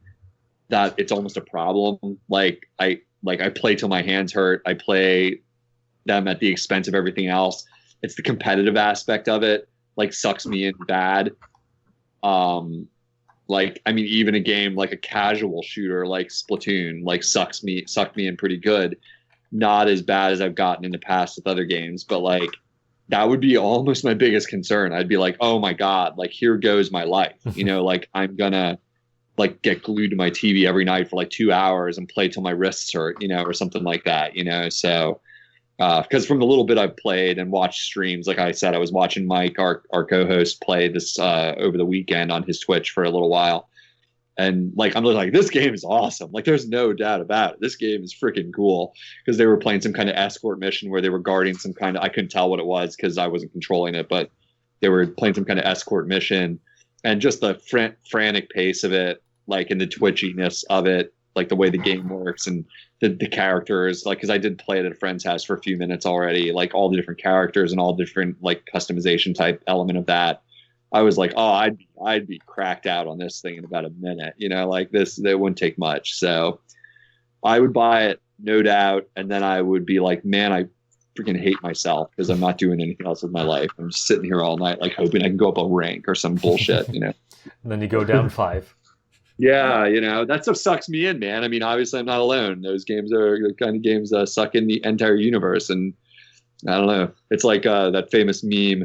that it's almost a problem. I play till my hands hurt. I play them at the expense of everything else. It's the competitive aspect of it, like, sucks me in bad. Even a game like a casual shooter like Splatoon, like, sucked me in pretty good. Not as bad as I've gotten in the past with other games, but like, that would be almost my biggest concern. I'd be like, oh my God, like, here goes my life. Like, I'm gonna like get glued to my TV every night for like 2 hours and play till my wrists hurt, or something like that, so. Because from the little bit I've played and watched streams, like I said, I was watching Mike, our co-host, play this over the weekend on his Twitch for a little while. And like, I'm like, this game is awesome. Like, there's no doubt about it. This game is freaking cool. Because they were playing some kind of escort mission where they were guarding some kind of, I couldn't tell what it was because I wasn't controlling it, but they were playing some kind of escort mission. And just the frantic pace of it, like, and the twitchiness of it, like the way the game works and the characters, like, because I did play it at a friend's house for a few minutes already, like, all the different characters and all different like customization type element of that. I was like, oh, I'd be cracked out on this thing in about a minute, like this, that wouldn't take much. So I would buy it, no doubt. And then I would be like, man, I freaking hate myself because I'm not doing anything else with my life. I'm just sitting here all night, like, hoping I can go up a rank or some bullshit, And then you go down 5. Yeah, that stuff sucks me in, man. I mean, obviously I'm not alone. Those games are the kind of games that suck in the entire universe. And I don't know. It's like that famous meme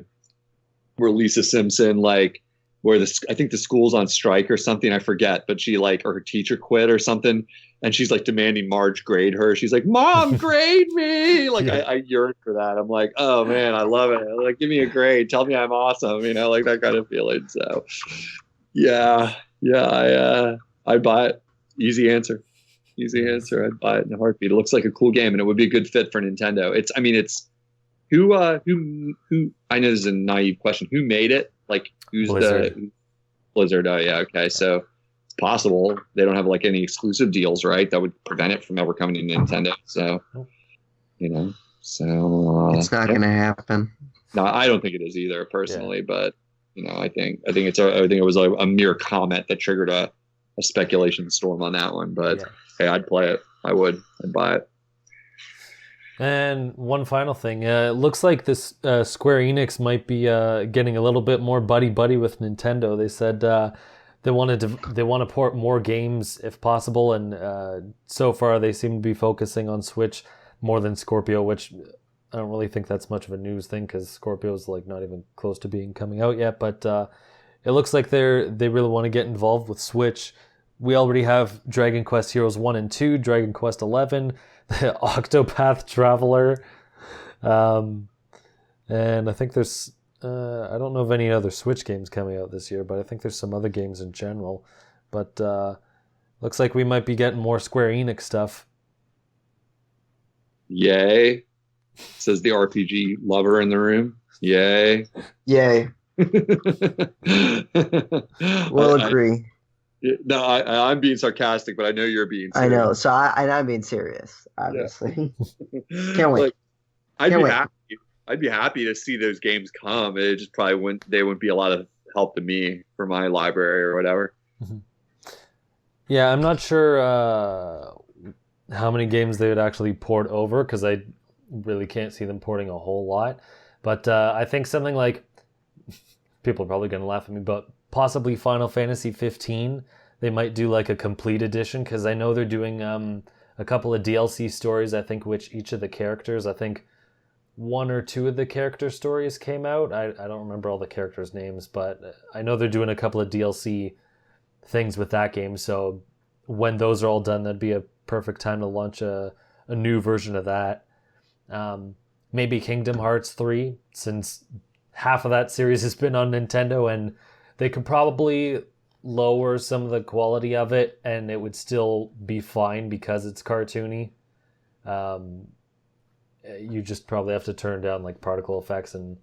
where Lisa Simpson, like, where I think the school's on strike or something, I forget, but she, like, or her teacher quit or something, and she's like demanding Marge grade her. She's like, Mom, grade me. Like, yeah. I yearn for that. I'm like, oh man, I love it. Like, give me a grade. Tell me I'm awesome. Like that kind of feeling. So yeah, I'd buy it. Easy answer. I'd buy it in a heartbeat. It looks like a cool game, and it would be a good fit for Nintendo. It's who I know this is a naive question. Who made it? Like, who's Blizzard. Blizzard? Oh yeah, okay. So it's possible they don't have like any exclusive deals, right? That would prevent it from ever coming to Nintendo. So it's not going to happen. No, I don't think it is either, personally. Yeah. But I think it was a mere comment that triggered a speculation storm on that one. But yeah. Hey, I'd play it. I'd buy it. And one final thing, it looks like this Square Enix might be getting a little bit more buddy with Nintendo. They said they want to port more games if possible, and so far they seem to be focusing on Switch more than Scorpio, which I don't really think that's much of a news thing because Scorpio's like not even close to coming out yet. But it looks like they really want to get involved with Switch. We already have Dragon Quest Heroes 1 and 2, Dragon Quest 11, the Octopath Traveler, and I think there's I don't know of any other Switch games coming out this year, but I think there's some other games in general. But looks like we might be getting more Square Enix stuff. Yay, says the RPG lover in the room. Yay. We'll agree. No, I'm being sarcastic, but I know you're being serious. I know. So I'm being serious, obviously. Yeah. Can't wait. Like, I'd Can't be wait. happy. I'd be happy to see those games come. It just probably wouldn't. They wouldn't be a lot of help to me for my library or whatever. Yeah, I'm not sure how many games they would actually port over because I really can't see them porting a whole lot. But I think something like, people are probably going to laugh at me, but possibly Final Fantasy 15, they might do like a complete edition because I know they're doing a couple of DLC stories, I think, which each of the characters, I think one or two of the character stories came out. I don't remember all the characters' names, but I know they're doing a couple of DLC things with that game. So when those are all done, that'd be a perfect time to launch a new version of that. Maybe Kingdom Hearts 3, since half of that series has been on Nintendo, and they could probably lower some of the quality of it and it would still be fine because it's cartoony. You just probably have to turn down like particle effects and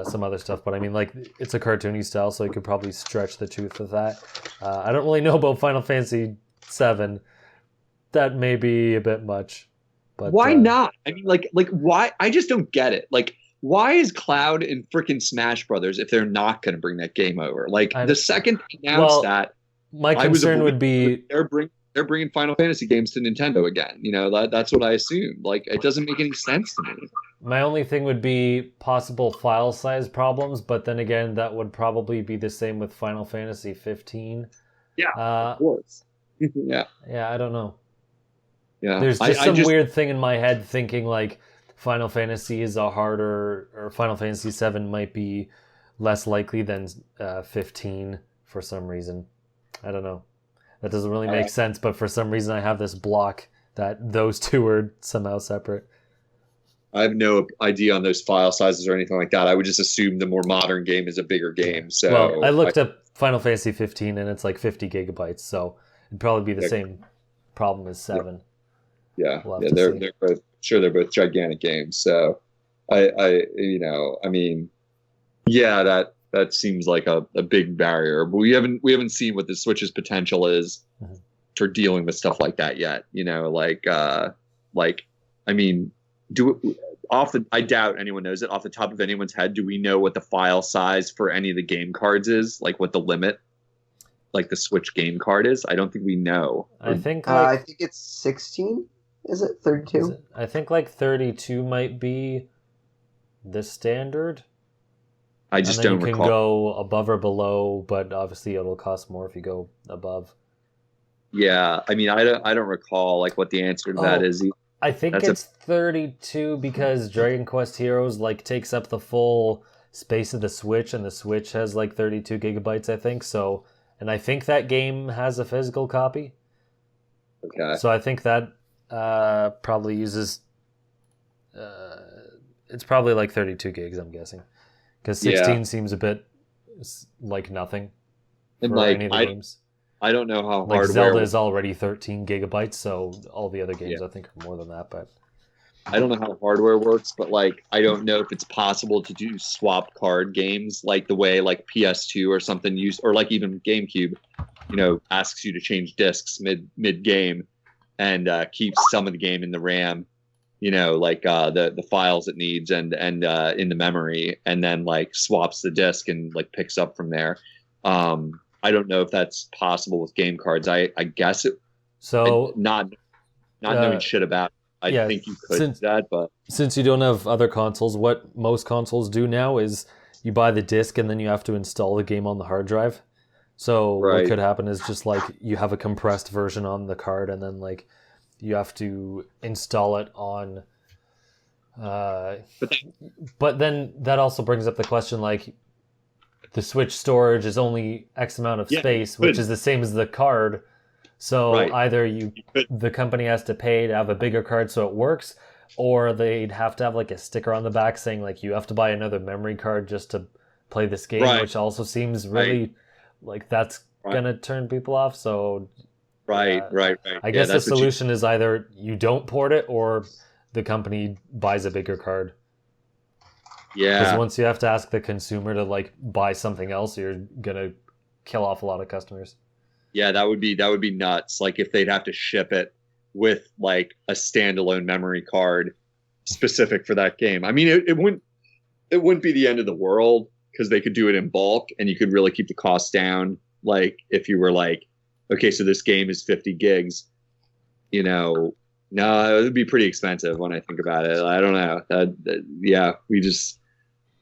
some other stuff, but I mean, like, it's a cartoony style, so you could probably stretch the tooth with that. I don't really know about Final Fantasy 7. That may be a bit much. But why not? I mean, like why? I just don't get it. Like, why is Cloud in freaking Smash Brothers if they're not going to bring that game over? Like, the second they announced that, my concern would be they're bringing Final Fantasy games to Nintendo again. You know, that's what I assumed. Like, it doesn't make any sense to me. My only thing would be possible file size problems, but then again, that would probably be the same with Final Fantasy 15. Yeah, of course. Yeah. Yeah, I don't know. Yeah, there's just some weird thing in my head thinking like Final Fantasy is a harder, or Final Fantasy 7 might be less likely than 15 for some reason. I don't know. That doesn't really make sense, but for some reason I have this block that those two are somehow separate. I have no idea on those file sizes or anything like that. I would just assume the more modern game is a bigger game. So well, I looked up Final Fantasy 15 and it's like 50 gigabytes, so it'd probably be the same problem as 7. Yeah, they're both they're both gigantic games. So I mean, yeah, that seems like a big barrier. But we haven't seen what the Switch's potential is for dealing with stuff like that yet. You know, I mean, I doubt anyone knows it off the top of anyone's head. Do we know what the file size for any of the game cards is? Like, what the limit, like the Switch game card is? I don't think we know. I think I think it's 16. Is it 32? I think like 32 might be the standard. I just don't recall. You can go above or below, but obviously it'll cost more if you go above. Yeah, I mean, I don't recall like what the answer to that is. I think it's 32 because Dragon Quest Heroes like takes up the full space of the Switch, and the Switch has like 32 gigabytes, I think. So, and I think that game has a physical copy. Okay. So I think that probably uses. It's probably like 32 gigs, I'm guessing, because 16 seems a bit like nothing and for like any of the games. I don't know how like hardware. Zelda is already 13 gigabytes, so all the other games I think are more than that. But I don't know how hardware works, but like I don't know if it's possible to do swap card games like the way like PS2 or something used, or like even GameCube, you know, asks you to change discs mid game and keeps some of the game in the RAM, you know, like the files it needs and in the memory, and then like swaps the disc and like picks up from there. I don't know if that's possible with game cards. I guess it. So not knowing shit about it, I think you could do that, but since you don't have other consoles, what most consoles do now is you buy the disc and then you have to install the game on the hard drive. So what could happen is just like you have a compressed version on the card and then like you have to install it on. But then that also brings up the question like. The Switch storage is only X amount of space, which is the same as the card. So either the company has to pay to have a bigger card so it works, or they'd have to have like a sticker on the back saying like you have to buy another memory card just to play this game, which also seems really like that's gonna turn people off. So right. I guess the solution is either you don't port it or the company buys a bigger card. Yeah. Because once you have to ask the consumer to like buy something else, you're gonna kill off a lot of customers. Yeah, that would be nuts. Like if they'd have to ship it with like a standalone memory card specific for that game. I mean, it wouldn't be the end of the world because they could do it in bulk and you could really keep the cost down. Like if you were like, okay, so this game is 50 gigs, no, it would be pretty expensive when I think about it. I don't know.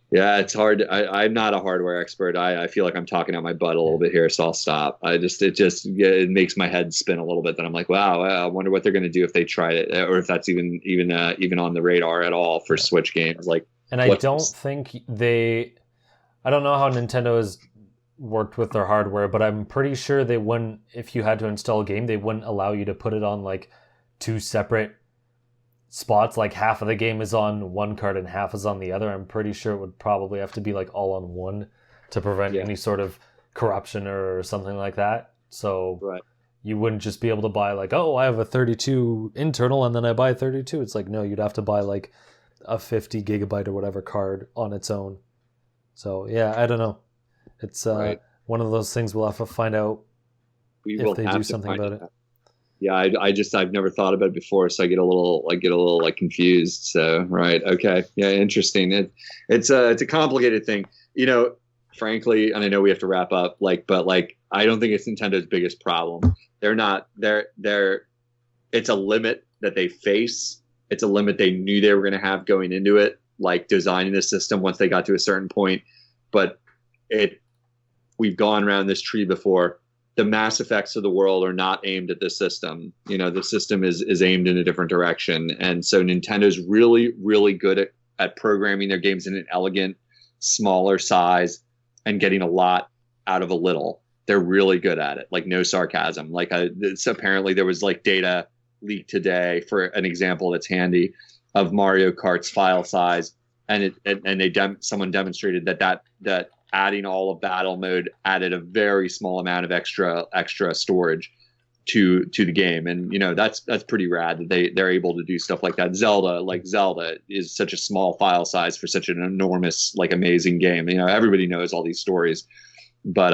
It's hard. I'm not a hardware expert. I feel like I'm talking out my butt a little bit here, so I'll stop. It makes my head spin a little bit. That I'm like, wow, I wonder what they're going to do if they tried it, or if that's even on the radar at all for Switch games. Like, and I don't think I don't know how Nintendo has worked with their hardware, but I'm pretty sure they wouldn't. If you had to install a game, they wouldn't allow you to put it on like 2 separate spots. Like half of the game is on one card and half is on the other. I'm pretty sure it would probably have to be like all on one to prevent any sort of corruption or something like that. So you wouldn't just be able to buy like, oh, I have a 32 internal and then I buy 32. It's like, no, you'd have to buy like a 50 gigabyte or whatever card on its own. So yeah, I don't know. It's one of those things we'll have to find out if they do something about it. Yeah, I've never thought about it before, so I get a little like confused. So okay, yeah, interesting. It's a complicated thing, frankly, and I know we have to wrap up. But I don't think it's Nintendo's biggest problem. It's a limit that they face. It's a limit they knew they were going to have going into it, like designing the system once they got to a certain point. But we've gone around this tree before. The Mass Effects of the world are not aimed at this system. The system is aimed in a different direction. And so Nintendo's really, really good at programming their games in an elegant, smaller size and getting a lot out of a little. They're really good at it. Like, no sarcasm. Like, apparently there was like data leaked today, for an example that's handy, of Mario Kart's file size. And someone demonstrated that adding all of battle mode added a very small amount of extra storage to the game. And that's pretty rad that they're able to do stuff like that. Zelda is such a small file size for such an enormous, like, amazing game. Everybody knows all these stories, but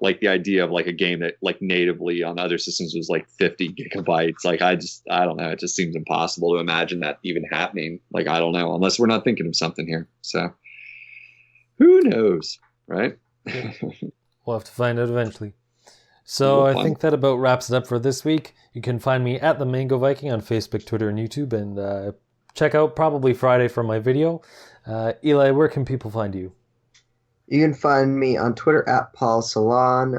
like the idea of like a game that like natively on other systems was like 50 gigabytes. Like, I don't know. It just seems impossible to imagine that even happening. Like, I don't know, unless we're not thinking of something here. So who knows, right? We'll have to find out eventually. So I think that about wraps it up for this week. You can find me at the Mango Viking on Facebook, Twitter, and YouTube, and check out probably Friday for my video. Eli, where can people find you? You can find me on Twitter at Paul Salon,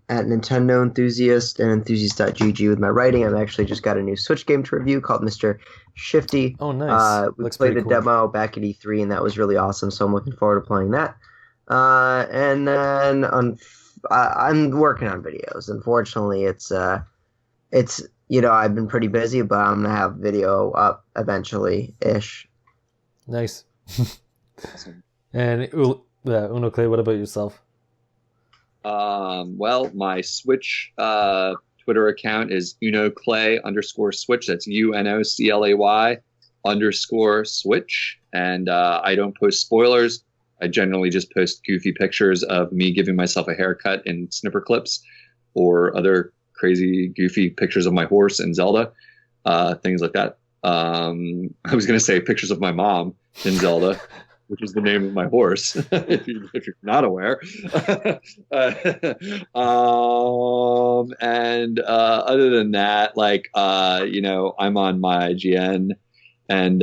at Nintendo Enthusiast and Enthusiast.gg with my writing. I've actually just got a new Switch game to review called Mr. Shifty. Oh, nice. We played the demo back at E3, and that was really awesome, so I'm looking forward to playing that. And then I'm working on videos. Unfortunately, it's I've been pretty busy, but I'm going to have video up eventually-ish. Nice. Awesome. And Unoclay, what about yourself? Well, my Switch Twitter account is Unoclay_Switch. That's UNOCLAY _Switch. And I don't post spoilers. I generally just post goofy pictures of me giving myself a haircut in Snipperclips, or other crazy goofy pictures of my horse in Zelda, things like that. I was going to say pictures of my mom in Zelda, which is the name of my horse, if you're not aware. And other than that, I'm on my IGN, and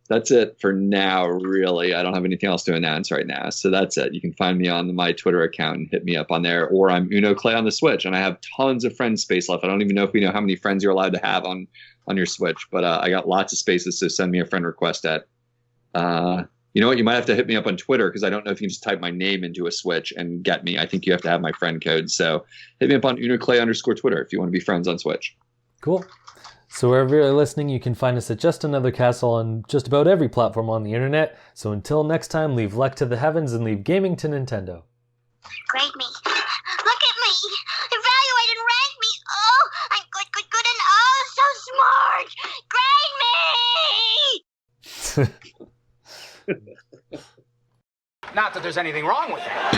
that's it for now, really. I don't have anything else to announce right now, so that's it. You can find me on my Twitter account and hit me up on there, or I'm Unoclay on the Switch, and I have tons of friend space left. I don't even know if we know how many friends you're allowed to have on your Switch, but I got lots of spaces, so send me a friend request at you know what? You might have to hit me up on Twitter, because I don't know if you can just type my name into a Switch and get me. I think you have to have my friend code. So hit me up on Unoclay_Twitter if you want to be friends on Switch. Cool. So wherever you're listening, you can find us at Just Another Castle on just about every platform on the internet. So until next time, leave luck to the heavens and leave gaming to Nintendo. Grade me. Look at me. Evaluate and rank me. Oh, I'm good, and oh, so smart. Grade me! Not that there's anything wrong with that.